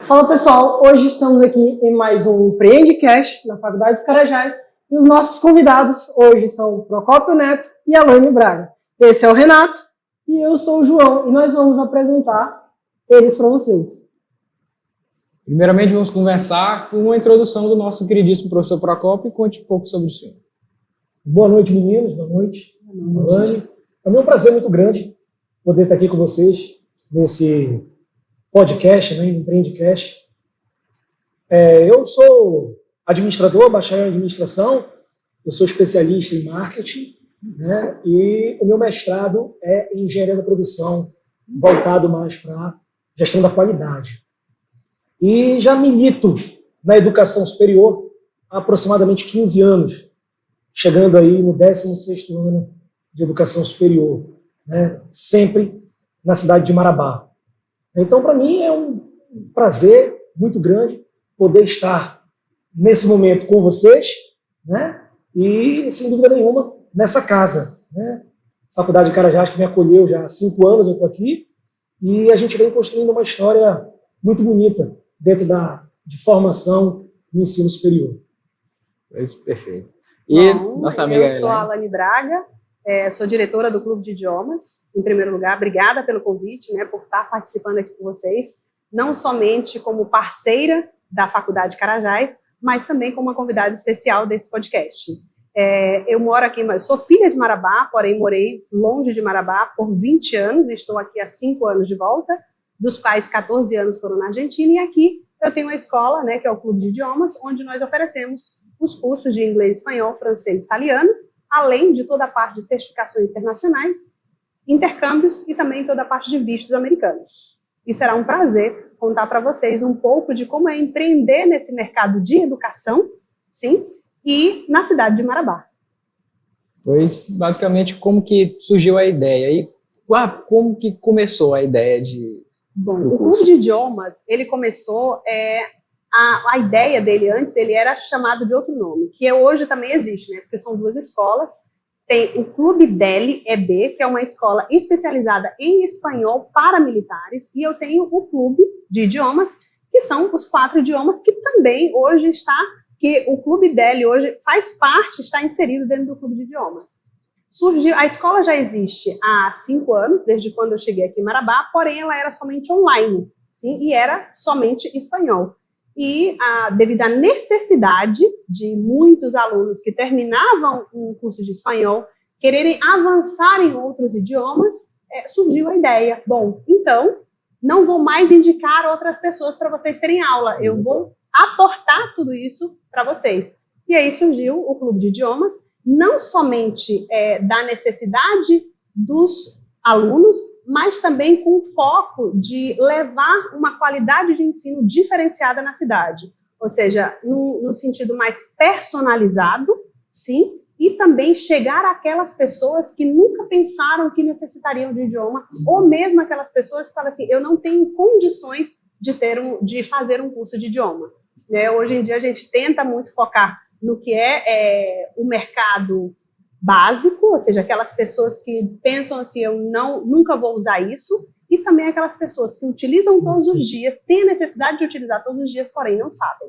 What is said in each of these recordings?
Fala pessoal, hoje estamos aqui em mais um Empreendecast na Faculdade dos Carajás e os nossos convidados hoje são Procópio Neto e Alane Braga. Esse é o Renato e eu sou o João e nós vamos apresentar eles para vocês. Primeiramente vamos conversar com uma introdução do nosso queridíssimo professor Procópio e conte um pouco sobre o senhor. Boa noite, meninos. Boa noite, Alane. É um prazer muito grande poder estar aqui com vocês nesse podcast, né, Empreendecast. Eu sou administrador, bacharel em administração, eu sou especialista em marketing, né, e o meu mestrado é em engenharia da produção, voltado mais para gestão da qualidade. E já milito na educação superior há aproximadamente 15 anos, chegando aí no 16º ano de educação superior, né, sempre na cidade de Marabá. Então, para mim, é um prazer muito grande poder estar nesse momento com vocês, né? E, sem dúvida nenhuma, nessa casa, né? Faculdade de Carajás, que me acolheu já há 5 anos, eu estou aqui, e a gente vem construindo uma história muito bonita dentro de formação no ensino superior. Perfeito. E bom, nossa amiga eu sou a Alane Braga, sou diretora do Clube de Idiomas. Em primeiro lugar, obrigada pelo convite, né, por estar participando aqui com vocês, não somente como parceira da Faculdade de Carajás, mas também como uma convidada especial desse podcast. Eu moro aqui, sou filha de Marabá, porém morei longe de Marabá por 20 anos, e estou aqui há 5 anos de volta, dos quais 14 anos foram na Argentina, e aqui eu tenho uma escola, né, que é o Clube de Idiomas, onde nós oferecemos os cursos de inglês, espanhol, francês e italiano, além de toda a parte de certificações internacionais, intercâmbios e também toda a parte de vistos americanos. E será um prazer contar para vocês um pouco de como é empreender nesse mercado de educação, sim, e na cidade de Marabá. Pois, basicamente, como que surgiu a ideia? E como que começou a ideia de... Bom, o Clube de Idiomas, ele começou... A ideia dele antes, ele era chamado de outro nome, que hoje também existe, né? Porque são 2 escolas. Tem o Clube Deli EB, que é uma escola especializada em espanhol para militares, e eu tenho o Clube de Idiomas, que são os 4 idiomas que também hoje que o Clube Deli hoje faz parte, está inserido dentro do Clube de Idiomas. A escola já existe há 5 anos, desde quando eu cheguei aqui em Marabá, porém ela era somente online, sim, e era somente espanhol. E, devido à necessidade de muitos alunos que terminavam o curso de espanhol quererem avançar em outros idiomas, surgiu a ideia. Bom, então, não vou mais indicar outras pessoas para vocês terem aula, eu vou aportar tudo isso para vocês. E aí surgiu o Clube de Idiomas, não somente da necessidade dos alunos, mas também com o foco de levar uma qualidade de ensino diferenciada na cidade. Ou seja, no sentido mais personalizado, sim, e também chegar àquelas pessoas que nunca pensaram que necessitariam de idioma, ou mesmo aquelas pessoas que falam assim, eu não tenho condições de fazer um curso de idioma. Hoje em dia a gente tenta muito focar no que é o mercado básico, ou seja, aquelas pessoas que pensam assim, eu nunca vou usar isso, e também aquelas pessoas que utilizam todos os dias, têm a necessidade de utilizar todos os dias, porém não sabem.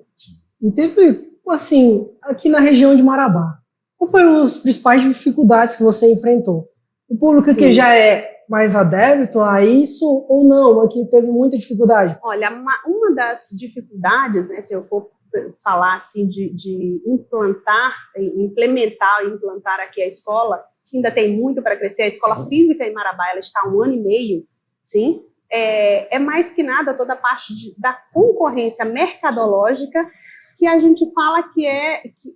E teve, assim, aqui na região de Marabá, qual foram as principais dificuldades que você enfrentou? O público que já é mais adepto a isso ou não? Aqui teve muita dificuldade? Olha, uma das dificuldades, né, se eu for falar assim de implantar aqui a escola, que ainda tem muito para crescer, a escola física em Marabá, ela está há 1 ano e meio, sim, é mais que nada toda a parte da concorrência mercadológica, que a gente fala que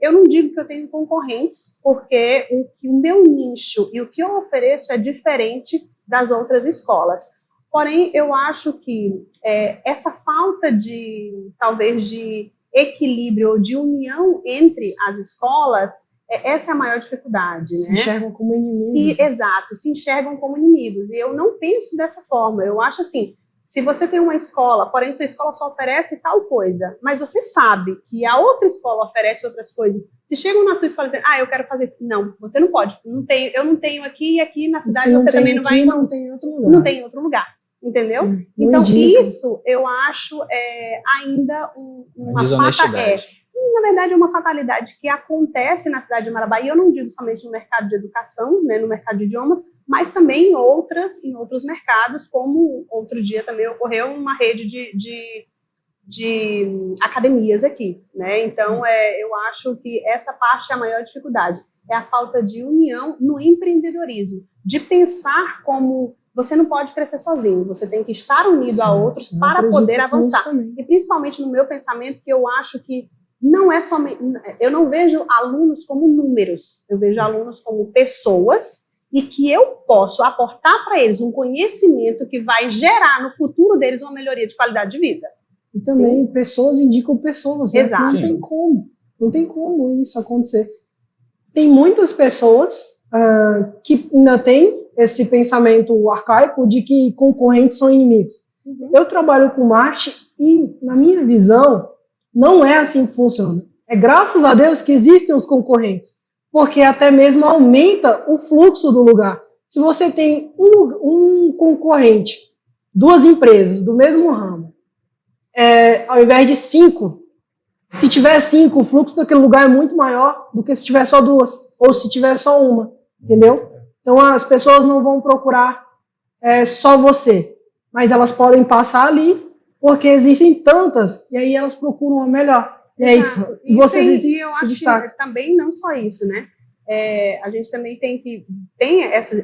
eu não digo que eu tenho concorrentes, porque o meu nicho e o que eu ofereço é diferente das outras escolas. Porém, eu acho que essa falta talvez de equilíbrio ou de união entre as escolas, essa é a maior dificuldade. Se né? enxergam como inimigos. Exato, se enxergam como inimigos. E eu não penso dessa forma. Eu acho assim, se você tem uma escola, porém sua escola só oferece tal coisa, mas você sabe que a outra escola oferece outras coisas, se chegam na sua escola e dizem, eu quero fazer isso. Não, você não pode. Eu não tenho aqui, e aqui na cidade você também não vai. Não tem em outro lugar. Não tem em outro lugar. entendeu? Não Então, indica. isso eu acho ainda uma Desonestidade. na verdade, é uma fatalidade que acontece na cidade de Marabá, e eu não digo somente no mercado de educação, né, no mercado de idiomas, mas também em outros mercados, como outro dia também ocorreu uma rede de academias aqui, né? Então, eu acho que essa parte é a maior dificuldade, é a falta de união no empreendedorismo, de pensar como você não pode crescer sozinho, você tem que estar unido a outros para poder avançar. E principalmente no meu pensamento, que eu acho que não é somente, eu não vejo alunos como números, eu vejo alunos como pessoas e que eu posso aportar para eles um conhecimento que vai gerar no futuro deles uma melhoria de qualidade de vida. E também pessoas indicam pessoas, né? Exato. Não tem como isso acontecer. Tem muitas pessoas que ainda têm esse pensamento arcaico de que concorrentes são inimigos. Uhum. Eu trabalho com marketing e, na minha visão, não é assim que funciona. É graças a Deus que existem os concorrentes, porque até mesmo aumenta o fluxo do lugar. Se você tem um concorrente, duas empresas do mesmo ramo, ao invés de 5, se tiver 5, o fluxo daquele lugar é muito maior do que se tiver só 2, ou se tiver só uma, entendeu? Então as pessoas não vão procurar só você, mas elas podem passar ali, porque existem tantas, e aí elas procuram a melhor. E aí você se destaca. Também não só isso, né? A gente também tem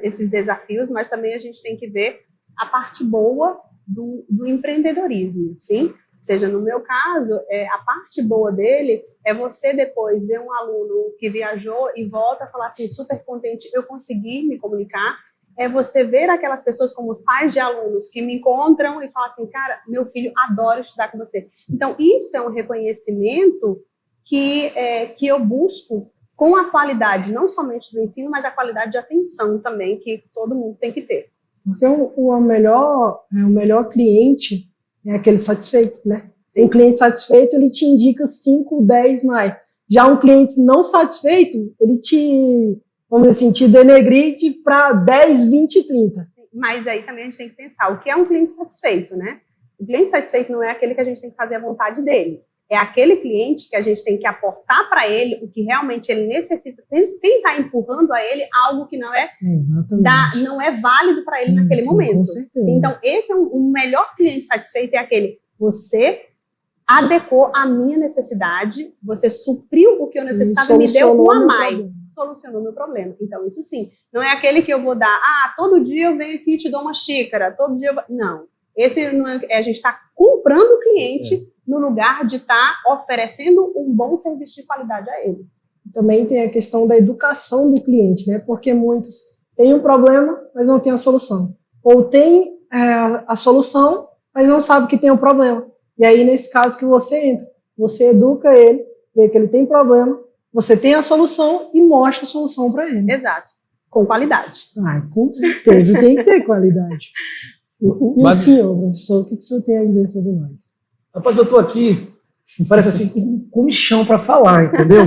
esses desafios, mas também a gente tem que ver a parte boa do empreendedorismo, sim? Ou seja, no meu caso, a parte boa dele é você depois ver um aluno que viajou e volta a falar assim, super contente, eu consegui me comunicar. É você ver aquelas pessoas como pais de alunos que me encontram e falam assim, cara, meu filho adora estudar com você. Então, isso é um reconhecimento que eu busco com a qualidade, não somente do ensino, mas a qualidade de atenção também, que todo mundo tem que ter. Porque o melhor cliente é aquele satisfeito, né? Sim. Um cliente satisfeito, ele te indica 5, 10 mais. Já um cliente não satisfeito, ele te, vamos dizer assim, te denegride para 10, 20, 30. Mas aí também a gente tem que pensar, o que é um cliente satisfeito, né? O cliente satisfeito não é aquele que a gente tem que fazer a vontade dele. É aquele cliente que a gente tem que aportar para ele o que realmente ele necessita, sem estar empurrando a ele algo que não é válido para ele naquele momento. Com certeza. Então, esse é um melhor cliente satisfeito, é aquele, você adequou a minha necessidade, você supriu o que eu necessitava e me deu um a mais, solucionou meu problema. Então, isso sim, não é aquele que eu vou dar, todo dia eu venho aqui e te dou uma xícara, todo dia eu vou... Não, esse não é, a gente está comprando o cliente no lugar de estar oferecendo um bom serviço de qualidade a ele. Também tem a questão da educação do cliente, né? Porque muitos têm um problema, mas não têm a solução. Ou têm a solução, mas não sabem que tem um problema. E aí, nesse caso que você entra, você educa ele, vê que ele tem problema, você tem a solução e mostra a solução para ele. Exato. Com qualidade. Com certeza, tem que ter qualidade. E o senhor, professor, o que o senhor tem a dizer sobre nós? Rapaz, eu estou aqui, parece assim, um comichão para falar, entendeu?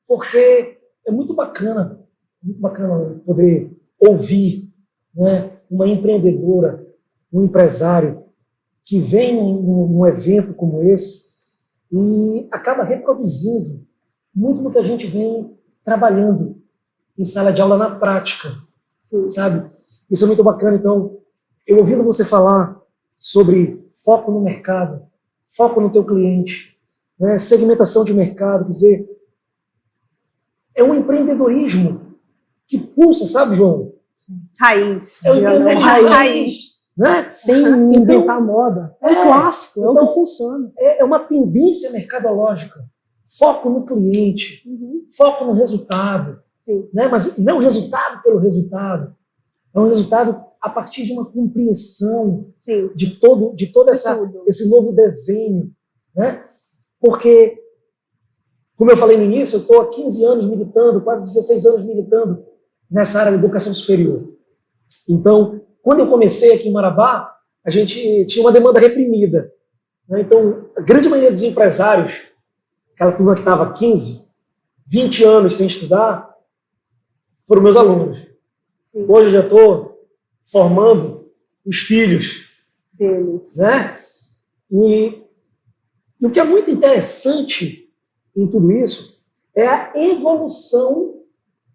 Porque é muito bacana poder ouvir, né, uma empreendedora, um empresário que vem num evento como esse e acaba reproduzindo muito do que a gente vem trabalhando em sala de aula na prática, sabe? Isso é muito bacana. Então, eu ouvindo você falar sobre foco no mercado, foco no teu cliente, né, segmentação de mercado, quer dizer, é um empreendedorismo que pulsa, sabe, João? Raiz. É um empreendedorismo raiz. Né? Sem inventar moda. É um clássico, é o que funciona. É uma tendência mercadológica. Foco no cliente, foco no resultado. Né? Mas não é um resultado pelo resultado. É um resultado a partir de uma compreensão de todo esse novo desenho. Né? Porque, como eu falei no início, eu estou há 15 anos militando, quase 16 anos militando nessa área de educação superior. Então, quando eu comecei aqui em Marabá, a gente tinha uma demanda reprimida. Né? Então, a grande maioria dos empresários, aquela turma que estava 15, 20 anos sem estudar, foram meus alunos. Hoje eu já estou formando os filhos Deles. Né? E o que é muito interessante em tudo isso é a evolução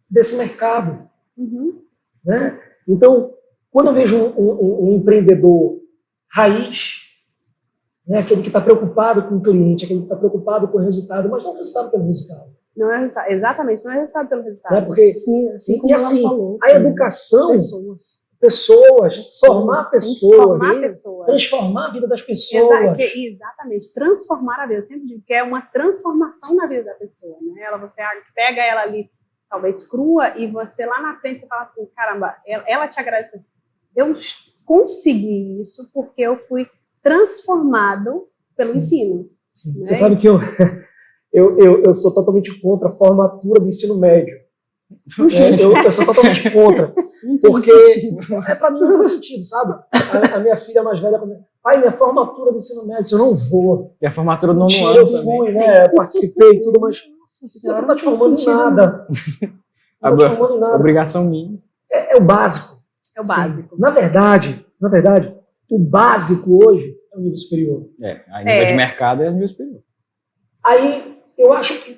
desse mercado. Uhum. Né? Então, quando eu vejo um empreendedor raiz, né, aquele que está preocupado com o cliente, aquele que está preocupado com o resultado, mas não o resultado pelo resultado. Não é resultado, exatamente, não é resultado pelo resultado. Né? Porque, Sim, assim como e ela assim, falou, a educação, pessoas, formar pessoas, Transformar pessoas. transformar a vida das pessoas. Exatamente, transformar a vida. Eu sempre digo que é uma transformação na vida da pessoa, né? Você pega ela ali, talvez crua, e você lá na frente você fala assim, caramba, ela te agradece. Eu consegui isso porque eu fui transformado pelo ensino. Sim. Né? Você sabe que eu sou totalmente contra a formatura do ensino médio. Eu sou totalmente contra. Porque para mim não faz sentido, sabe? A minha filha mais velha, pai, minha formatura do ensino médio, eu não vou. E a formatura do nono Mentira, ano eu também. fui, né? Participei e tudo, mas você não está te formando em nada. Não está te formando em nada. Obrigação minha. É o básico. É o básico. Na verdade, o básico hoje é o nível superior. A nível de mercado é nível superior. Aí, eu acho que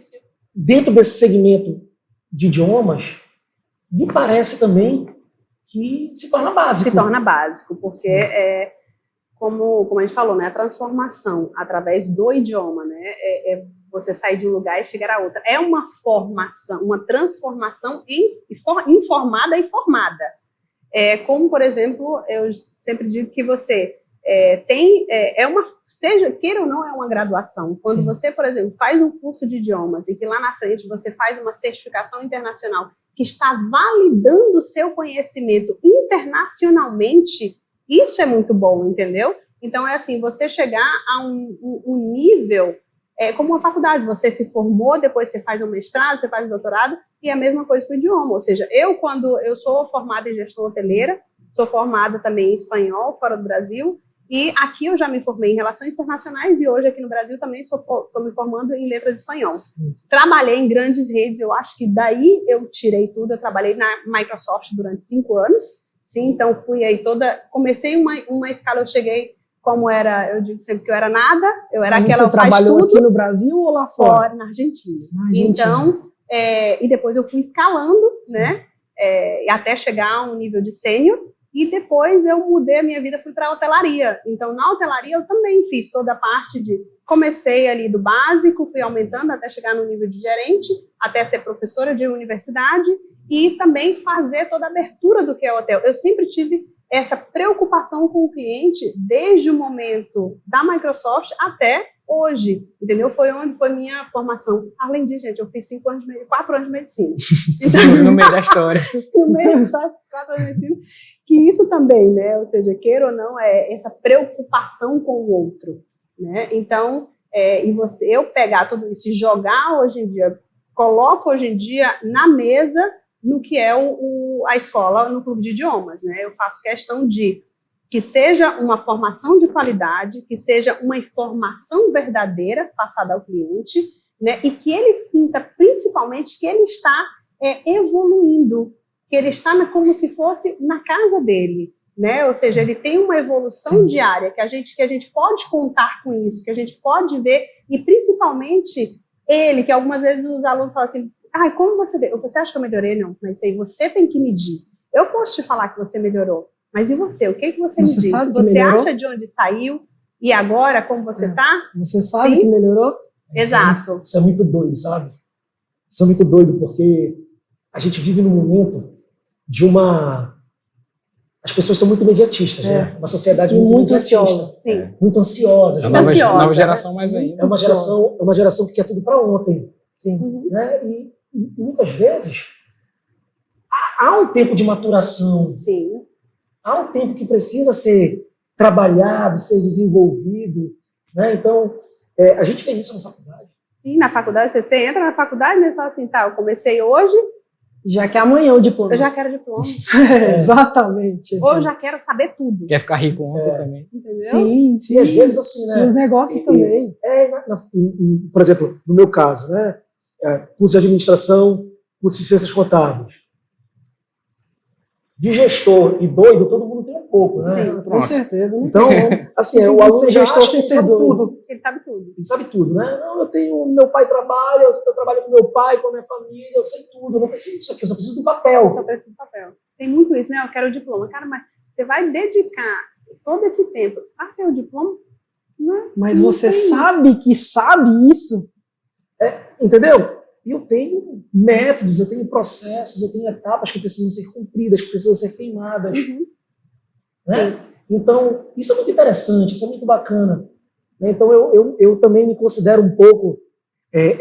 dentro desse segmento de idiomas, me parece também que se torna básico. Se torna básico, porque como a gente falou, né, a transformação através do idioma, né, você sair de um lugar e chegar a outro. É uma formação, uma transformação informada e formada. Como, por exemplo, eu sempre digo que você seja, queira ou não, é uma graduação. Quando você, por exemplo, faz um curso de idiomas e que lá na frente você faz uma certificação internacional que está validando o seu conhecimento internacionalmente, isso é muito bom, entendeu? Então, é assim, você chegar a um nível, como uma faculdade, você se formou, depois você faz um mestrado, você faz um doutorado, e é a mesma coisa com o idioma. Ou seja, quando eu sou formada em gestão hoteleira, sou formada também em espanhol, fora do Brasil, e aqui eu já me formei em relações internacionais e hoje aqui no Brasil também estou me formando em letras espanhol. Trabalhei em grandes redes, eu acho que daí eu tirei tudo. Eu trabalhei na Microsoft durante 5 anos, sim, então fui aí comecei uma escala, eu cheguei como era, eu digo sempre que eu era nada, eu era aquela Você trabalhou aqui no Brasil ou lá fora? Na Argentina. Argentina. Então, e depois eu fui escalando, né, até chegar a um nível de sênior. E depois eu mudei a minha vida, fui para a hotelaria. Então, na hotelaria eu também fiz toda a parte comecei ali do básico, fui aumentando até chegar no nível de gerente, até ser professora de universidade e também fazer toda a abertura do que é o hotel. Eu sempre tive essa preocupação com o cliente desde o momento da Microsoft até hoje, entendeu? Foi onde foi minha formação. Além disso, gente, eu fiz 4 anos de medicina. Então, no meio da história. No meio da história, fiz 4 anos de medicina. Que isso também, né? Ou seja, queira ou não, é essa preocupação com o outro, né? Então, eu pegar tudo isso e jogar hoje em dia, coloco hoje em dia na mesa no que é a escola no clube de idiomas, né? Eu faço questão de que seja uma formação de qualidade, que seja uma informação verdadeira passada ao cliente, né? E que ele sinta, principalmente, que ele está evoluindo, que ele está como se fosse na casa dele, né? Ou seja, ele tem uma evolução diária, que a gente pode contar com isso, que a gente pode ver, e principalmente ele, que algumas vezes os alunos falam assim, como você vê? Você acha que eu melhorei? Não, mas aí você tem que medir. Eu posso te falar que você melhorou, mas e você? O que você me diz? Você acha de onde saiu? E agora, como você está? Você sabe que melhorou? Exato. Isso é muito doido, sabe? Isso é muito doido, porque a gente vive num momento de as pessoas são muito imediatistas, né? Uma sociedade muito ansiosa. Sim. Muito ansiosa. A nova geração mais ainda. É uma geração que quer tudo para ontem. Sim. Né? E muitas vezes há um tempo de maturação. Sim. Há um tempo que precisa ser trabalhado, ser desenvolvido. Né? Então, a gente vê isso na faculdade. Sim, na faculdade, você entra na faculdade e fala assim, eu comecei hoje, já quer amanhã o diploma. Eu já quero diploma. Exatamente. Ou eu já quero saber tudo. Quer ficar rico ontem também. Entendeu? Sim. E às vezes assim, né? Nos negócios também. Por exemplo, no meu caso, né? Curso de administração, curso de ciências contábeis. De gestor e doido, todo mundo tem um pouco, né? Com Pronto. certeza. Não Então, tem como. assim, Tem o como aluno ser já gestor acha que sem ser sabe doido. tudo. Ele sabe tudo. Ele sabe tudo, né? Não, meu pai trabalha, eu trabalho com meu pai, com a minha família, eu sei tudo, eu não preciso disso aqui, eu só preciso do papel. Só preciso de papel. Tem muito isso, né? Eu quero o diploma. Cara, mas você vai dedicar todo esse tempo para ter o diploma? Não, Mas não você tem. sabe que sabe isso? Entendeu? E eu tenho métodos, eu tenho processos, eu tenho etapas que precisam ser cumpridas, que precisam ser queimadas. Uhum. Né? Então, isso é muito interessante, isso é muito bacana. Né? Então, eu também me considero um pouco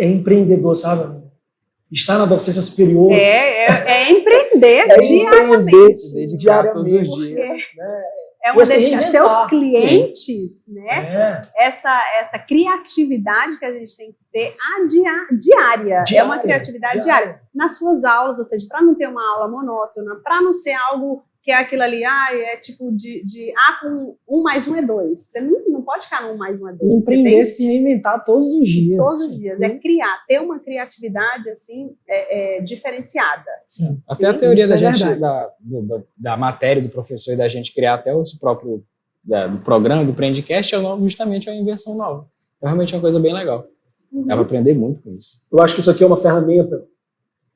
empreendedor, sabe? Estar na docência superior. É empreender É diariamente. empreender Se dedicar todos os dias. Né? É uma E se dedicação. reinventar. Seus clientes, né? É. Essa criatividade que a gente tem que ter diária. É uma criatividade diária. Nas suas aulas, ou seja, para não ter uma aula monótona, para não ser algo que é aquilo ali, é tipo com 1 mais 1 é 2. Você não pode ficar no 1 mais 1 é 2. Empreender, se reinventar todos os dias. Todos os dias. É criar, ter uma criatividade assim, diferenciada. Sim. Até a Sim, teoria isso da é gente, verdade. da matéria do professor e da gente criar até o próprio do programa, do Prendcast, justamente é uma invenção nova. Então, realmente é uma coisa bem legal. Dá para aprender muito com isso. Eu acho que isso aqui é uma ferramenta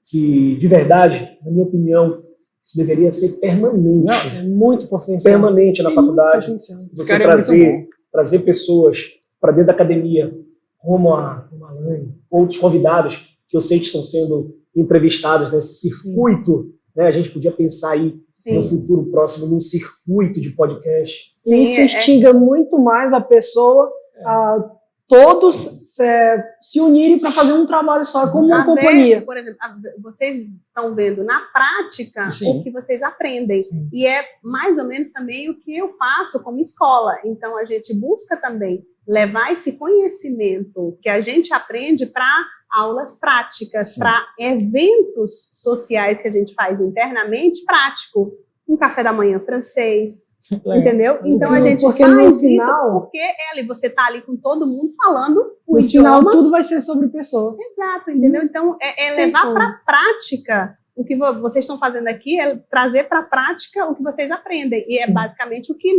que, de verdade, na minha opinião, isso deveria ser permanente. Não, É muito potencial. Permanente na Tem faculdade. muito potencial. Você Cara, é muito trazer pessoas para dentro da academia, como a Alane, outros convidados que eu sei que estão sendo entrevistados nesse circuito. Né? A gente podia pensar aí, no futuro próximo, num circuito de podcast. E isso instiga muito mais a pessoa a todos se unirem para fazer um trabalho só, como uma companhia. Por exemplo, vocês estão vendo na prática o que vocês aprendem. Sim. E é mais ou menos também o que eu faço como escola. Então, a gente busca também levar esse conhecimento que a gente aprende para aulas práticas, para eventos sociais que a gente faz internamente, prático. Um café da manhã francês, entendeu? Então a gente porque faz no isso final, porque você está ali com todo mundo falando o no idioma. final tudo vai ser sobre pessoas. Exato, entendeu? Então é levar para a prática o que vocês estão fazendo aqui, é trazer para a prática o que vocês aprendem. E é basicamente o que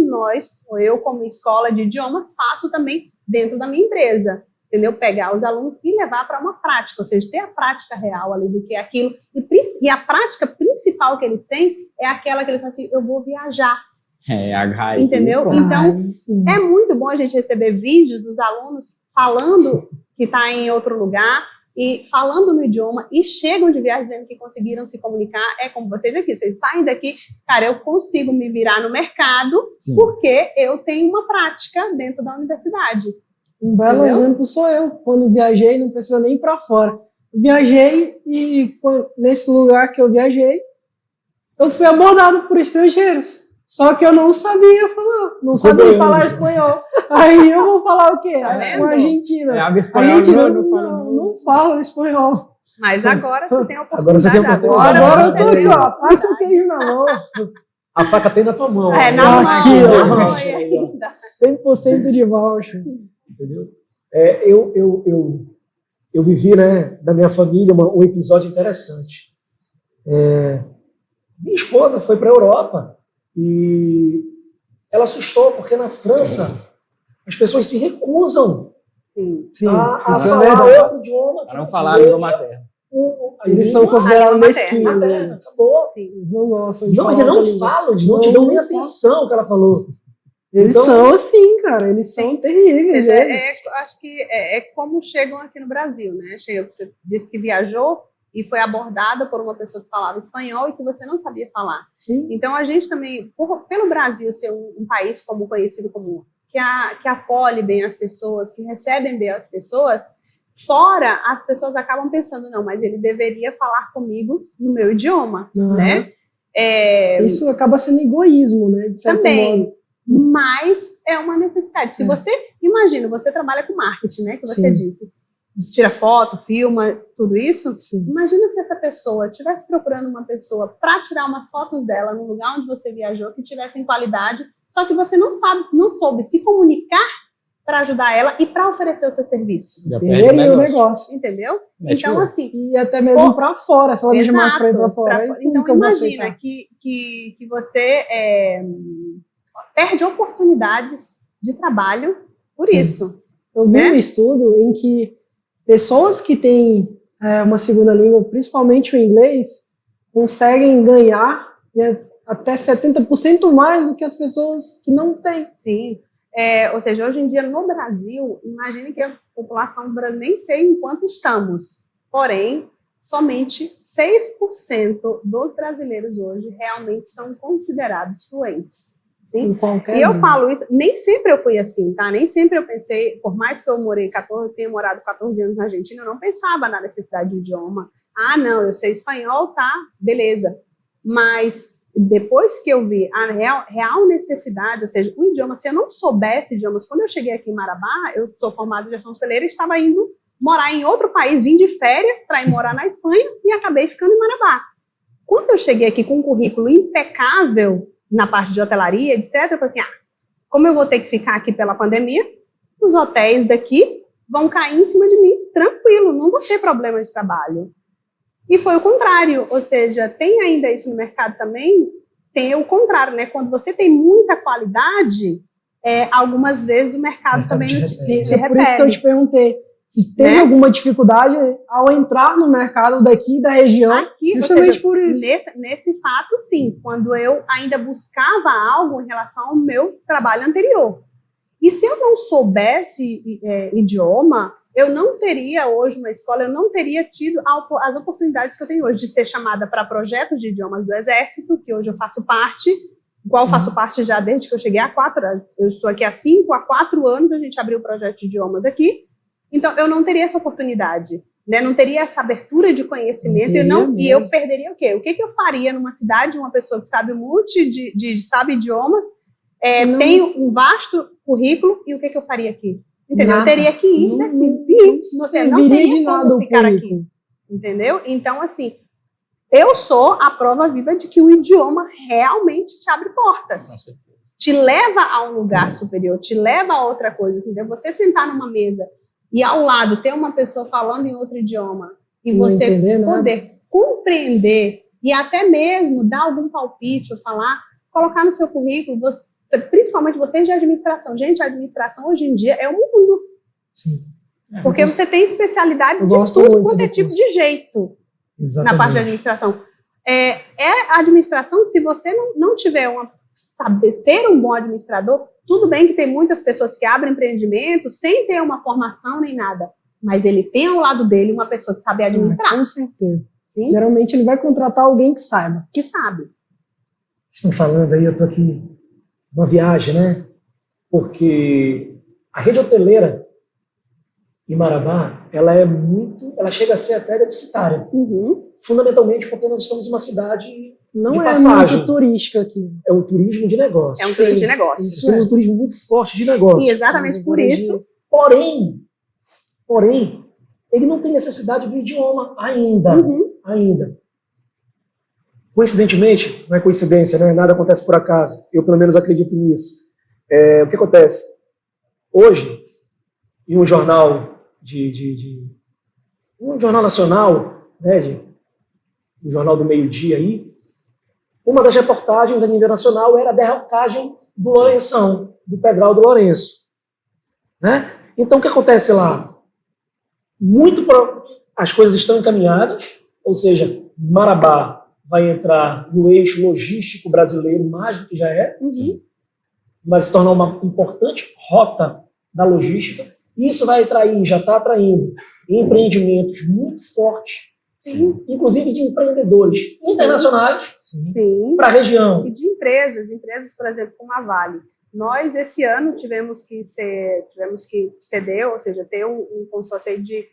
eu como escola de idiomas, faço também dentro da minha empresa. Entendeu? Pegar os alunos e levar para uma prática, ou seja, ter a prática real ali do que é aquilo. E a prática principal que eles têm é aquela que eles falam assim, eu vou viajar. Entendeu? Então, é muito bom a gente receber vídeos dos alunos falando que está em outro lugar e falando no idioma e chegam de viagem dizendo que conseguiram se comunicar. É como vocês aqui, vocês saem daqui, cara, eu consigo me virar no mercado porque eu tenho uma prática dentro da universidade. Um belo exemplo sou eu. Quando viajei, não precisa nem ir para fora. Viajei e nesse lugar que eu viajei, eu fui abordado por estrangeiros. Só que eu não sabia falar. Não sabia falar espanhol. Aí eu vou falar o quê? Com a Argentina. A Argentina não fala espanhol. Mas agora você tem a oportunidade. Agora você tem a oportunidade. Agora eu tô aqui, ó. A faca e o queijo na mão. A faca tem na tua mão. Na mão. Aqui, ó. Ainda. 100% de voucher. Entendeu? Eu vivi, né, da minha família um episódio interessante. Minha esposa foi para a Europa e ela assustou porque na França as pessoas se recusam a falar outro idioma. Para não falar a língua materna. Eles são considerados mesquinhos. Acabou. Eles não gostam de falar. Não, eles não falam, eles não te dão nem atenção que ela falou. Eles são assim, cara, eles são terríveis. Acho que é como chegam aqui no Brasil, né? Você disse que viajou e foi abordada por uma pessoa que falava espanhol e que você não sabia falar. Sim. Então, a gente também, pelo Brasil ser um país conhecido como que acolhe bem as pessoas, que recebem bem as pessoas, fora as pessoas acabam pensando, não, mas ele deveria falar comigo no meu idioma, né? Isso acaba sendo egoísmo, né? De certo modo. Mas é uma necessidade. Se você, imagina, você trabalha com marketing, né, que você disse, você tira foto, filma, tudo isso, imagina se essa pessoa estivesse procurando uma pessoa para tirar umas fotos dela no lugar onde você viajou, que tivesse em qualidade, só que você não soube se comunicar para ajudar ela e para oferecer o seu serviço. Perderia o negócio. Entendeu? Então, assim... E até mesmo para fora, se ela me demais para ir para fora. Então, imagina que você perde oportunidades de trabalho por Sim. isso. Eu vi um estudo em que pessoas que têm uma segunda língua, principalmente o inglês, conseguem ganhar até 70% mais do que as pessoas que não têm. Sim. Ou seja, hoje em dia no Brasil, imagine que a população brasileira, nem sei em quanto estamos, porém, somente 6% dos brasileiros hoje realmente são considerados fluentes. Sim? Em qualquer E eu língua. falo isso, nem sempre eu fui assim, tá? Nem sempre eu pensei, por mais que eu tenha morado 14 anos na Argentina, eu não pensava na necessidade de idioma. Ah, não, eu sei espanhol, tá, beleza. Mas depois que eu vi a real necessidade, ou seja, o idioma, se eu não soubesse idiomas, quando eu cheguei aqui em Marabá, eu sou formada em gestão hoteleira e estava indo morar em outro país, vim de férias para ir morar na Espanha e acabei ficando em Marabá. Quando eu cheguei aqui com um currículo impecável na parte de hotelaria, etc., eu falei assim, como eu vou ter que ficar aqui pela pandemia, os hotéis daqui vão cair em cima de mim, tranquilo, não vou ter problema de trabalho. E foi o contrário, ou seja, tem ainda isso no mercado também, tem o contrário, né? Quando você tem muita qualidade, algumas vezes o mercado também te repele. É por isso que eu te perguntei, se teve alguma dificuldade ao entrar no mercado daqui da região, aqui, justamente ou seja, por isso. Nesse fato, sim, quando eu ainda buscava algo em relação ao meu trabalho anterior. E se eu não soubesse idioma, eu não teria hoje uma escola, eu não teria tido as oportunidades que eu tenho hoje de ser chamada para projetos de idiomas do Exército, que hoje eu faço parte, igual eu faço parte já desde que eu cheguei eu estou aqui há 5 a 4 anos, a gente abriu o projeto de idiomas aqui, então eu não teria essa oportunidade, né? Não teria essa abertura de conhecimento e eu perderia o quê? O que eu faria numa cidade, uma pessoa que sabe um monte sabe idiomas, tem um vasto currículo, e o que eu faria aqui? Entendeu? Nada. Eu teria que ir daqui. Não teria como ficar aqui. Entendeu? Então, assim, eu sou a prova viva de que o idioma realmente te abre portas. Te leva a um lugar superior, te leva a outra coisa. Entendeu? Você sentar numa mesa e ao lado ter uma pessoa falando em outro idioma e você poder compreender e até mesmo dar algum palpite ou colocar no seu currículo, principalmente vocês de administração. Gente, a administração hoje em dia é um mundo. Sim. Porque você tem especialidade de tudo quanto é tipo de jeito. Exatamente. Na parte de administração. A administração, se você não tiver saber ser um bom administrador, tudo bem que tem muitas pessoas que abrem empreendimento sem ter uma formação nem nada, mas ele tem ao lado dele uma pessoa que sabe administrar. Com certeza. Sim? Geralmente ele vai contratar alguém que saiba. Que sabe. Estão falando aí, eu estou aqui uma viagem, né? Porque a rede hoteleira em Marabá, ela chega a ser até deficitária. Uhum. Fundamentalmente porque nós estamos em uma cidade não de é passagem. muito turística aqui. É o turismo de negócio. É um turismo de negócio. Nós temos um turismo muito forte de negócio. E exatamente por isso. Porém, ele não tem necessidade do idioma ainda. Uhum. Ainda. Coincidentemente, não é coincidência, né? Nada acontece por acaso. Eu, pelo menos, acredito nisso. O que acontece? Hoje, em um jornal um jornal nacional, né, um jornal do meio-dia aí, uma das reportagens a nível nacional era a derrocagem do Lourenção, do Pedral do Lourenço. Né? Então, o que acontece lá? As coisas estão encaminhadas, ou seja, Marabá vai entrar no eixo logístico brasileiro mais do que já é, vai se tornar uma importante rota da logística. Isso vai atrair, já está atraindo empreendimentos muito fortes, inclusive de empreendedores internacionais para a região. E de empresas, por exemplo, como a Vale. Nós, esse ano, tivemos que ceder, ou seja, ter um consórcio de...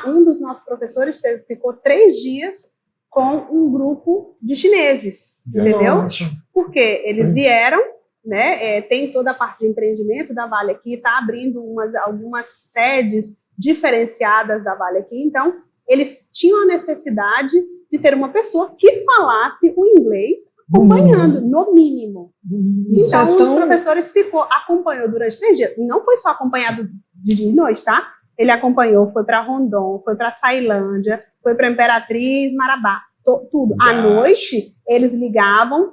Um dos nossos professores ficou 3 dias com um grupo de chineses, entendeu? Porque eles vieram, né? Tem toda a parte de empreendimento da Vale aqui, está abrindo algumas sedes diferenciadas da Vale aqui, então eles tinham a necessidade de ter uma pessoa que falasse o inglês acompanhando, no mínimo. Então, os professores acompanhou durante 3 dias. Não foi só acompanhado de dia e noite, tá? Ele acompanhou, foi para Rondon, foi para Ceilândia, foi para Imperatriz, Marabá, tudo. À noite, eles ligavam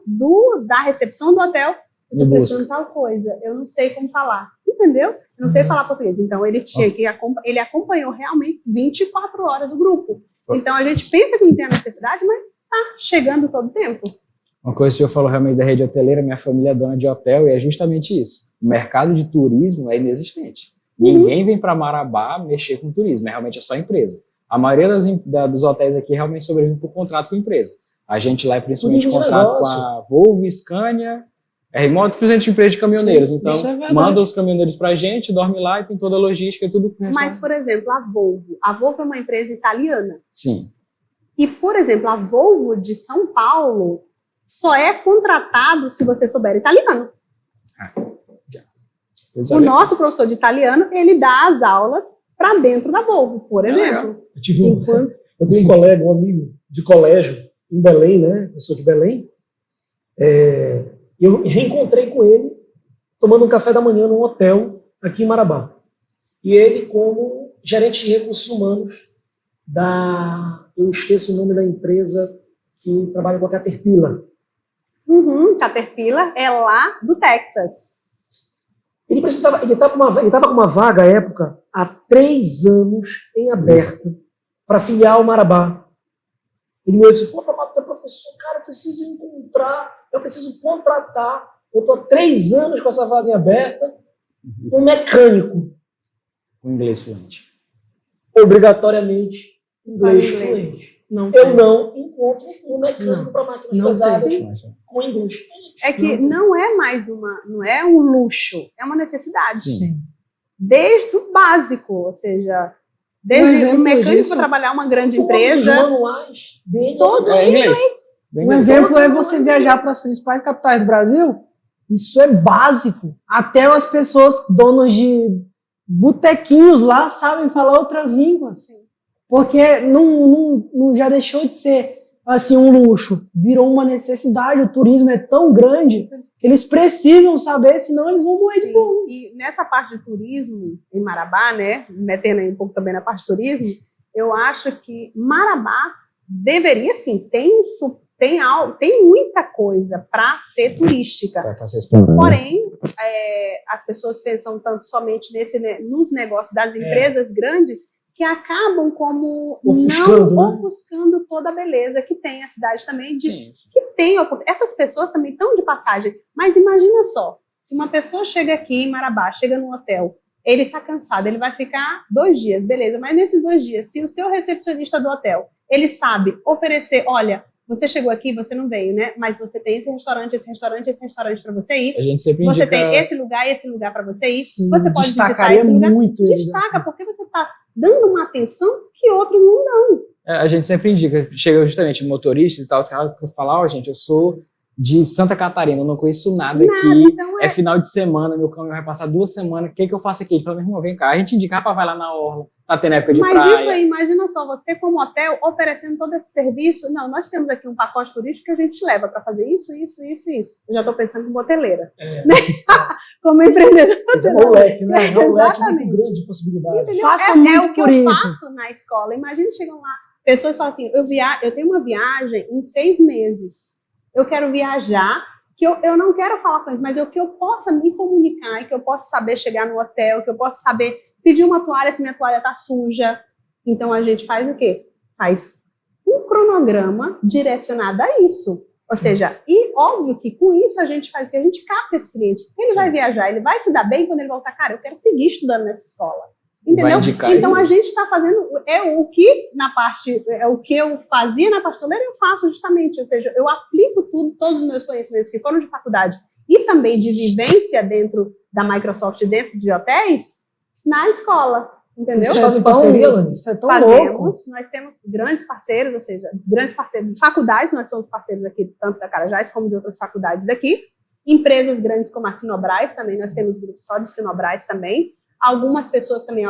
da recepção do hotel eu tô precisando tal coisa, eu não sei como falar, entendeu? Eu não sei falar português. Então, ele tinha que ele acompanhou realmente 24 horas o grupo. Então, a gente pensa que não tem a necessidade, mas tá chegando todo o tempo. Uma coisa que eu falo realmente da rede hoteleira, minha família é dona de hotel, e é justamente isso. O mercado de turismo é inexistente. Ninguém vem para Marabá mexer com turismo, realmente é só empresa. A maioria dos hotéis aqui realmente sobrevive por contrato com empresa. A gente lá é principalmente contrato com a Volvo, Scania, remoto, principalmente empresa de caminhoneiros. Então, manda os caminhoneiros pra gente, dorme lá e tem toda a logística e tudo. Mas, por exemplo, a Volvo é uma empresa italiana. Sim. E, por exemplo, a Volvo de São Paulo só é contratado se você souber italiano. O nosso professor de italiano, ele dá as aulas para dentro da Volvo, por exemplo. Eu tenho um colega, um amigo de colégio em Belém, né? Eu sou de Belém. Eu reencontrei com ele tomando um café da manhã num hotel aqui em Marabá. E ele como gerente de recursos humanos eu esqueço o nome da empresa que trabalha com a Caterpillar. Caterpillar é lá do Texas. Ele estava com uma vaga à época há 3 anos em aberto para filial Marabá. Ele me disse, professor, cara, eu preciso contratar, eu estou há 3 anos com essa vaga em aberta, um mecânico. Com inglês fluente. Obrigatoriamente inglês fluente. Não encontro um mecânico para máquinas pesadas com inglês fluente. É que não é um luxo, é uma necessidade. Sim. Desde o básico, ou seja, desde o mecânico para trabalhar uma grande empresa. Os manuais dele todo é inglês. Um exemplo é você viajar para as principais capitais do Brasil. Isso é básico. Até as pessoas donas de botequinhos lá sabem falar outras línguas. Sim. Porque não já deixou de ser assim um luxo. Virou uma necessidade. O turismo é tão grande que eles precisam saber, senão eles vão morrer de fome. E nessa parte de turismo, em Marabá, né, metendo aí um pouco também na parte de turismo, eu acho que Marabá deveria, sim, tem muita coisa para ser turística. Porém, as pessoas pensam tanto somente nos negócios das empresas grandes que acabam como ofuscando toda a beleza que tem a cidade também, que tem essas pessoas também estão de passagem. Mas imagina só, se uma pessoa chega aqui em Marabá, chega num hotel, ele está cansado, ele vai ficar 2 dias, beleza, mas nesses 2 dias, se o seu recepcionista do hotel, ele sabe oferecer, olha, você chegou aqui, você não veio, né? Mas você tem esse restaurante para você ir. A gente sempre você indica... tem esse lugar para você ir. Sim, você pode visitar esse lugar. Destaca, porque você está dando uma atenção que outros não dão. A gente sempre indica, chega justamente motoristas e tal, os caras falam, gente, eu sou de Santa Catarina, eu não conheço nada aqui, então é final de semana, meu caminhão vai passar 2 semanas, o que eu faço aqui? Ele fala, meu irmão, vem cá, a gente indica, rapaz, vai lá na orla, tá tendo época de praia. Mas isso aí, imagina só, você como hotel oferecendo todo esse serviço, não, nós temos aqui um pacote turístico que a gente leva para fazer isso. Eu já estou pensando como hoteleira. Como empreendedora. Esse é um leque, né? É um leque muito grande de possibilidades. Passa muito o que por eu isso. faço na escola. Imagina, chegam lá, pessoas falam assim, eu tenho uma viagem em 6 meses. Eu quero viajar, que eu não quero falar francês, mas que eu possa me comunicar, e que eu possa saber chegar no hotel, que eu possa saber pedir uma toalha se minha toalha está suja. Então, a gente faz o quê? Faz um cronograma direcionado a isso. Ou seja, e óbvio que com isso a gente faz o que? A gente capta esse cliente. Ele vai viajar, ele vai se dar bem quando ele voltar. Cara, eu quero seguir estudando nessa escola. Entendeu? Então a gente está fazendo o que eu fazia na pasteleira, eu faço justamente, ou seja, eu aplico todos os meus conhecimentos que foram de faculdade e também de vivência dentro da Microsoft, dentro de hotéis, na escola, entendeu? Vocês fazem parceria, Lani? Isso é tão louco. Nós temos grandes parceiros, ou seja, grandes parceiros de faculdades, nós somos parceiros aqui, tanto da Carajás como de outras faculdades daqui, empresas grandes como a Sinobras também, nós temos grupos só de Sinobras também. Algumas pessoas também,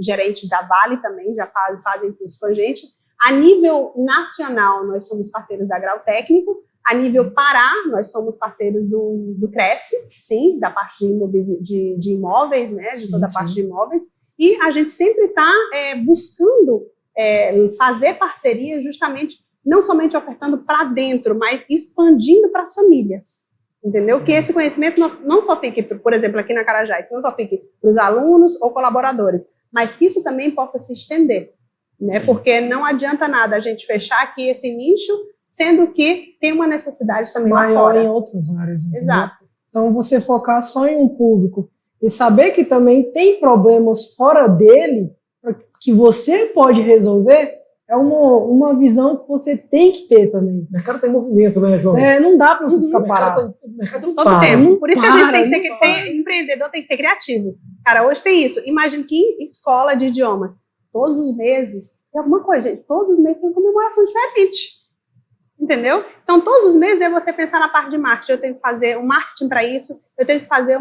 gerentes da Vale também já fazem curso com a gente. A nível nacional, nós somos parceiros da Grau Técnico. A nível Pará, nós somos parceiros do Cresce, sim, da parte de imóveis, né, de toda a parte de imóveis. E a gente sempre está buscando fazer parceria justamente, não somente ofertando para dentro, mas expandindo para as famílias. entendeu? Que esse conhecimento não só fique, por exemplo, aqui na Carajás, não só fique para os alunos ou colaboradores, mas que isso também possa se estender, né? Porque não adianta nada a gente fechar aqui esse nicho, sendo que tem uma necessidade também lá Maior fora. em outras áreas, entendeu? Exato. Então, você focar só em um público e saber que também tem problemas fora dele que você pode resolver é uma visão que você tem que ter também. O mercado está em movimento, né, João? Não dá para você ficar parado. O mercado não Todo para. tempo. Por isso que a gente para, tem que não ser empreendedor, tem que ser criativo. Cara, hoje tem isso. Imagina que escola de idiomas, todos os meses, tem alguma coisa, gente. Todos os meses tem uma comemoração diferente. Entendeu? Então, todos os meses é você pensar na parte de marketing. Eu tenho que fazer um marketing para isso, eu tenho que fazer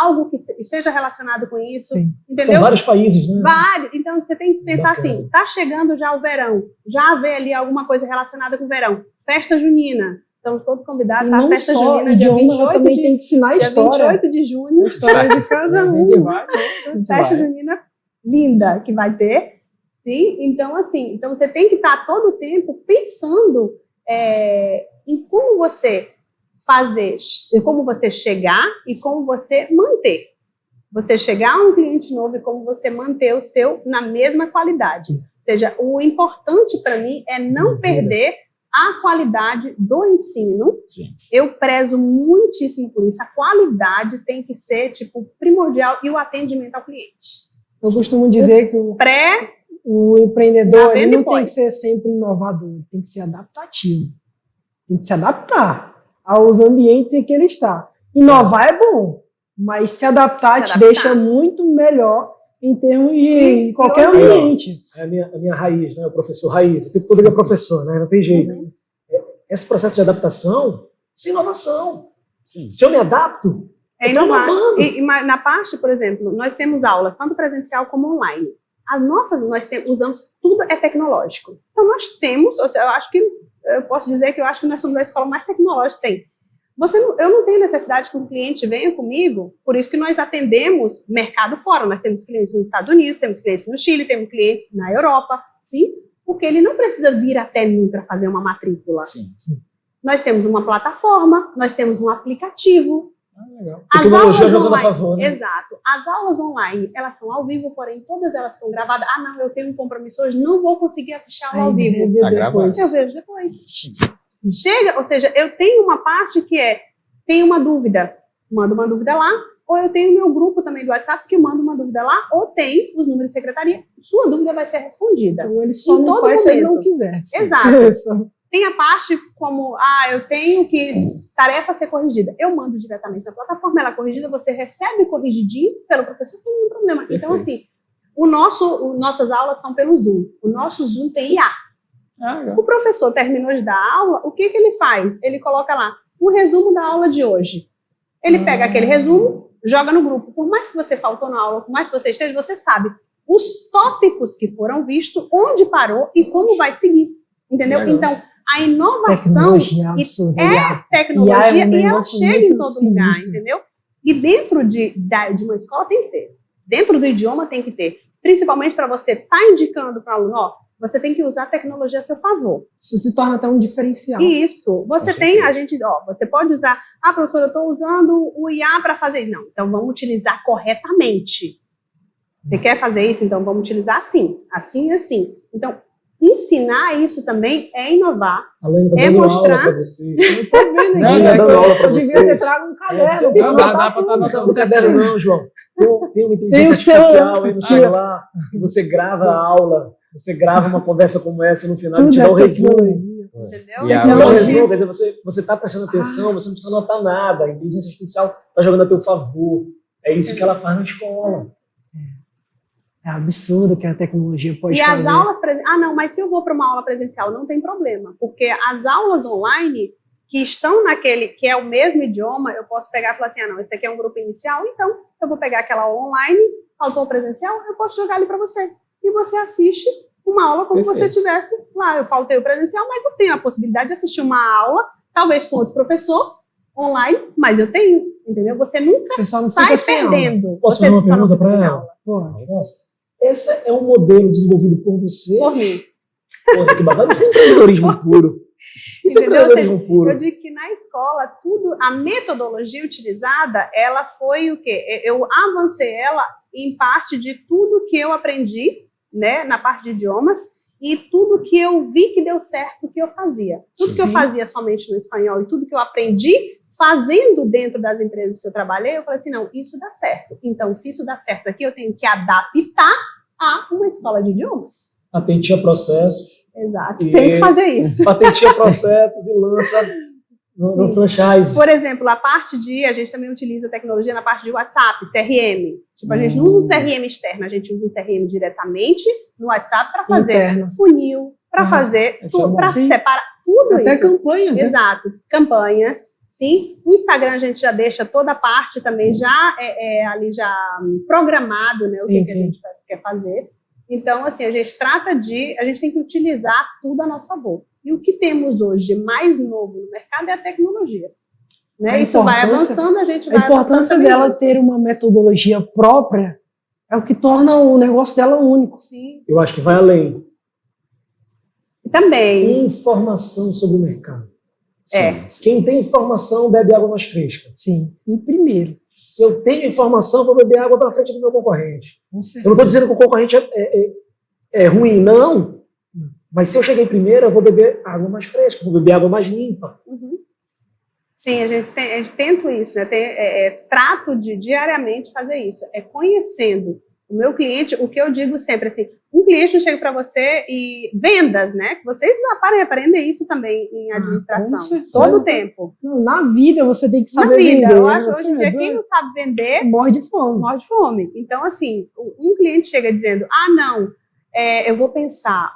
algo que esteja relacionado com isso. Sim. Entendeu? São vários países, né? Vários. Então, você tem que pensar Bacana. assim, tá chegando já o verão, já vê ali alguma coisa relacionada com o verão. Festa junina. Estamos todos convidados, E tá? não Festa só junina, dia idioma, ela 28 também de, tem que ensinar a dia história. 28 de junho. A história de cada A um. gente vai, né? A gente Festa vai. junina linda que vai ter. Sim? Então, assim, então você tem que estar todo o tempo pensando em como você fazer, como você chegar e como você manter. Você chegar a um cliente novo e como você manter o seu na mesma qualidade. Ou seja, o importante para mim é não perder a qualidade do ensino. Sim. Eu prezo muitíssimo por isso. A qualidade tem que ser, tipo, primordial e o atendimento ao cliente. Eu costumo dizer que o empreendedor Já ele vem não tem depois. que ser sempre inovador, ele tem que ser adaptativo. Tem que se adaptar aos ambientes em que ele está. Inovar é bom, mas se adaptar te deixa muito melhor em termos de qualquer ambiente. É a minha raiz, né? O professor raiz. O tempo todo ele é professor, né? Não tem jeito. Esse processo de adaptação, isso é inovação. Sim. Se eu me adapto, É eu tô inovar. inovando. E na parte, por exemplo, nós temos aulas, tanto presencial como online. Usamos tudo é tecnológico. Então, nós temos, eu acho que, eu posso dizer que eu acho que nós somos a escola mais tecnológica que tem. Eu não tenho necessidade que um cliente venha comigo, por isso que nós atendemos mercado fora. Nós temos clientes nos Estados Unidos, temos clientes no Chile, temos clientes na Europa, sim, porque ele não precisa vir até mim para fazer uma matrícula. Sim. Nós temos uma plataforma, nós temos um aplicativo. Legal. A tecnologia jogando a favor, né? Exato. As aulas online, elas são ao vivo, porém todas elas ficam gravadas. Ah, não, eu tenho um compromisso hoje, não vou conseguir assistir a aula ao vivo. Tá gravado. Eu vejo depois. Chega, ou seja, eu tenho uma parte que tem uma dúvida, mando uma dúvida lá, ou eu tenho meu grupo também do WhatsApp que manda uma dúvida lá, ou tem os números de secretaria, sua dúvida vai ser respondida. Então ele só Em não todo faz se ele não momento. quiser. Exato. Tem a parte como, eu tenho que tarefa ser corrigida. Eu mando diretamente na plataforma, ela é corrigida, você recebe corrigidinho pelo professor sem nenhum problema. Perfeito. Então, assim, nossas aulas são pelo Zoom. O nosso Zoom tem IA. Legal. O professor terminou de dar aula, o que ele faz? Ele coloca lá um resumo da aula de hoje. Ele pega aquele resumo, joga no grupo. Por mais que você faltou na aula, por mais que você esteja, você sabe os tópicos que foram vistos, onde parou e como vai seguir. Entendeu? Legal. Então, a inovação Tecnologia absurda. tecnologia IA é um e ela negócio chega em muito todo lugar, sinistro. entendeu? E dentro de uma escola tem que ter. Dentro do idioma tem que ter. Principalmente para você estar indicando para o aluno, você tem que usar a tecnologia a seu favor. Isso se torna até um diferencial. Isso. Você Com tem, certeza. você pode usar, professor, eu estou usando o IA para fazer isso. Não, então vamos utilizar corretamente. Você quer fazer isso? Então vamos utilizar assim, assim e assim. Então, ensinar isso também é inovar. A Lani tá É dando mostrar- aula para vocês. Eu tô vendo Não, aqui. não, eu dando aula pra devia vocês. ter trago um caderno. Não, pra dá anotar pra tudo. tá Não anotando. precisa do caderno não, João. Tem uma Tem inteligência o seu- artificial aí no celular. E você grava a aula, você grava uma conversa como essa e no final Tudo te dá um é resumo. tecnologia. Entendeu? E a- Te dá um Tecnologia. resumo, quer dizer, você está prestando atenção, você não precisa anotar nada. A inteligência artificial está jogando a teu favor. É isso que ela faz na escola. É absurdo que a tecnologia pode E fazer. as aulas não, mas se eu vou para uma aula presencial, não tem problema, porque as aulas online que estão naquele, que é o mesmo idioma, eu posso pegar e falar assim, não, esse aqui é um grupo inicial, então eu vou pegar aquela aula online, faltou o presencial, eu posso jogar ali para você. E você assiste uma aula como Perfeito. você tivesse lá, eu faltei o presencial, mas eu tenho a possibilidade de assistir uma aula, talvez com outro professor, online, mas eu tenho, entendeu? Você nunca Você só não sai fica sem aula. perdendo. Posso Você fazer uma só não pergunta fica para sem ela? aula. Pô, Posso? Esse é um modelo desenvolvido por você. Por mim. Porra, que babado. Isso é empreendedorismo puro. Isso é Entendeu? Ou seja, empreendedorismo puro. eu digo que na escola, a metodologia utilizada, ela foi o quê? Eu avancei ela em parte de tudo que eu aprendi, né, na parte de idiomas, e tudo que eu vi que deu certo que eu fazia. Tudo que eu fazia somente no espanhol e tudo que eu aprendi fazendo dentro das empresas que eu trabalhei, eu falei assim, não, isso dá certo. Então, se isso dá certo aqui, eu tenho que adaptar a uma escola de idiomas. Patenteia processos. Exato, tem que fazer isso. Patenteia processos e lança no franchise. Por exemplo, a gente também utiliza tecnologia na parte de WhatsApp, CRM. Tipo, a gente não usa um CRM externo, a gente usa um CRM diretamente no WhatsApp para fazer Interno. Funil, para fazer, para separar tudo Até isso. campanhas, né? Exato, campanhas. Sim, o Instagram a gente já deixa toda a parte também já ali já programado, né, o que a gente quer fazer. Então, assim, a gente tem que utilizar tudo a nosso favor. E o que temos hoje de mais novo no mercado é a tecnologia. Né? Isso vai avançando, a gente vai avançando. A importância dela ter uma metodologia própria é o que torna o negócio dela único. Sim. Eu acho que vai além. Também. Informação sobre o mercado. Sim. Quem tem informação bebe água mais fresca. Sim. E primeiro. Se eu tenho informação, eu vou beber água para frente do meu concorrente. Com Eu certeza. não estou dizendo que o concorrente é ruim, não. Mas se eu cheguei primeiro, eu vou beber água mais fresca, vou beber água mais limpa. Uhum. Sim, a gente tenta isso, né? Trato de diariamente fazer isso. É conhecendo o meu cliente, o que eu digo sempre, assim, um cliente não chega para você e vendas, né? Vocês aprendem isso também em administração, todo o tempo. Não, na vida você tem que saber Na vida, vender. eu acho hoje em dia, quem não sabe vender, morre de fome. morre de fome. Então, assim, um cliente chega dizendo, não, eu vou pensar,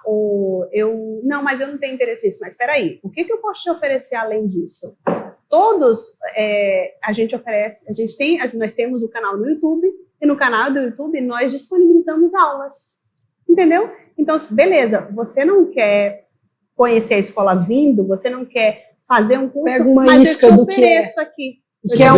não, mas eu não tenho interesse nisso, mas espera aí, o que eu posso te oferecer além disso? Todos, a gente oferece, nós temos o canal no YouTube, e no canal do YouTube nós disponibilizamos aulas, entendeu? Então, beleza, você não quer conhecer a escola vindo, você não quer fazer um curso, Pega uma mas isca eu te do que é. ofereço aqui. Que é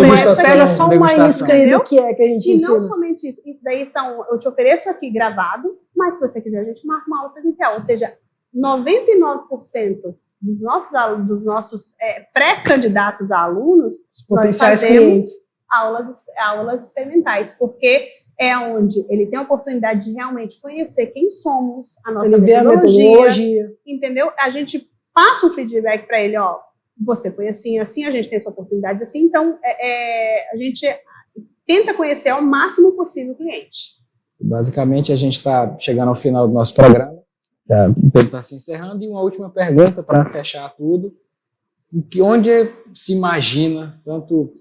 pega só uma isca aí do que é que a gente E ensina. não somente isso, isso daí eu te ofereço aqui gravado, mas se você quiser a gente marca uma aula presencial, ou seja, 99% dos nossos pré-candidatos a alunos, Os potenciais nós fazemos clientes. aulas experimentais, porque é onde ele tem a oportunidade de realmente conhecer quem somos, a nossa Ele vê a metodologia. entendeu? A gente passa um feedback para ele, ó, você foi assim, assim, a gente tem essa oportunidade assim, então a gente tenta conhecer ao máximo possível o cliente. Basicamente, a gente está chegando ao final do nosso programa, o Pedro está se encerrando, e uma última pergunta para fechar tudo. Onde se imagina, tanto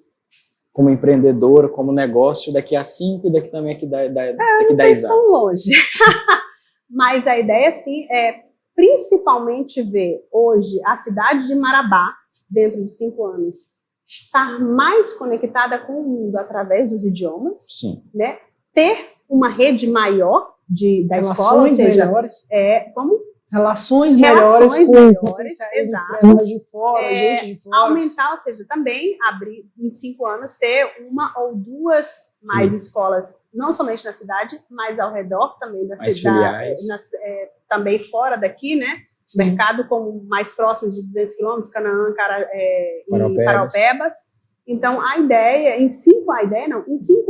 como empreendedora, como negócio, daqui a 5 e daqui também daqui 10 anos? Tão longe. Mas a ideia, sim, é principalmente ver hoje a cidade de Marabá, dentro de 5 anos, estar mais conectada com o mundo através dos idiomas, Sim. né? Ter uma rede maior da escola, ou Relações seja, melhores. Relações melhores com melhores, potenciais exato. empresas de fora, gente de fora. aumentar, ou seja, também abrir em 5 anos, ter uma ou duas mais escolas, não somente na cidade, mas ao redor também da Mais cidade, filiais. também fora daqui, né? Sim. Mercado como mais próximo de 200 quilômetros, Canaã, Paraupebas. e Paraupebas. Então, a ideia, em 5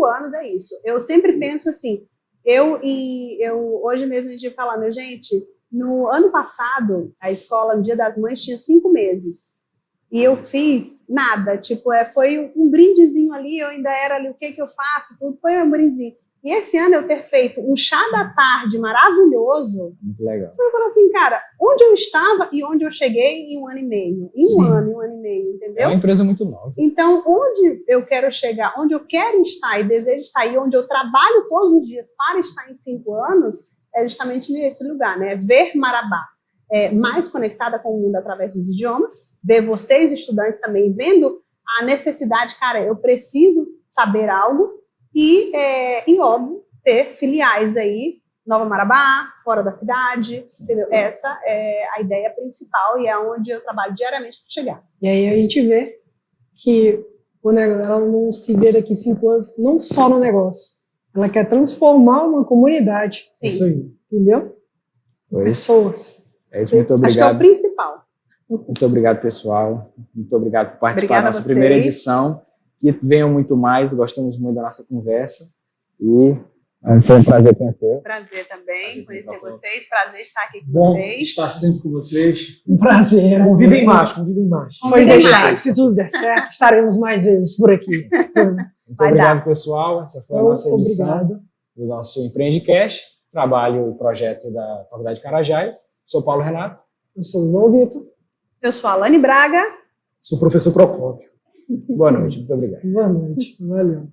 anos é isso. Eu sempre penso assim, hoje mesmo a gente falando, gente, no ano passado, a escola, no Dia das Mães, tinha 5 meses. E eu fiz nada, tipo, foi um brindezinho ali, eu ainda era ali, o que eu faço, tudo, foi um brindezinho. E esse ano eu ter feito um chá da tarde maravilhoso, Muito legal. eu falo assim, cara, onde eu estava e onde eu cheguei em 1 ano e meio. Em um ano e meio, entendeu? É uma empresa muito nova. Então, onde eu quero chegar, onde eu quero estar e desejo estar, e onde eu trabalho todos os dias para estar em 5 anos, é justamente nesse lugar, né? Ver Marabá mais conectada com o mundo através dos idiomas, ver vocês, estudantes, também vendo a necessidade, cara, eu preciso saber algo, e óbvio, ter filiais aí, Nova Marabá, fora da cidade, entendeu? Essa é a ideia principal e é onde eu trabalho diariamente para chegar. E aí a gente vê que ela não se vê daqui 5 anos, não só no negócio. Ela quer transformar uma comunidade. Sim. Isso aí. Entendeu? Pois. Pessoas. É isso, muito Acho que é o obrigado. principal. Muito obrigado, pessoal. Muito obrigado por participar Obrigada da a nossa vocês. primeira edição. Que venham muito mais, gostamos muito da nossa conversa. E foi um prazer conhecer. Prazer também Prazer conhecer estar com vocês, prazer estar aqui com Bom vocês. estar sempre com vocês. Um prazer. Convidem mais, convidem mais. Pode Convidem deixar, mais. se tudo der certo, estaremos mais vezes por aqui. Muito Vai obrigado, pessoal. Essa foi a nossa edição Obrigado. do nosso Empreendecast. Trabalho o projeto da Faculdade de Carajás. Sou Paulo Renato. Eu sou o João Vitor. Eu sou a Alane Braga. Sou o professor Procópio. Boa noite. Muito obrigado. Boa noite. Valeu.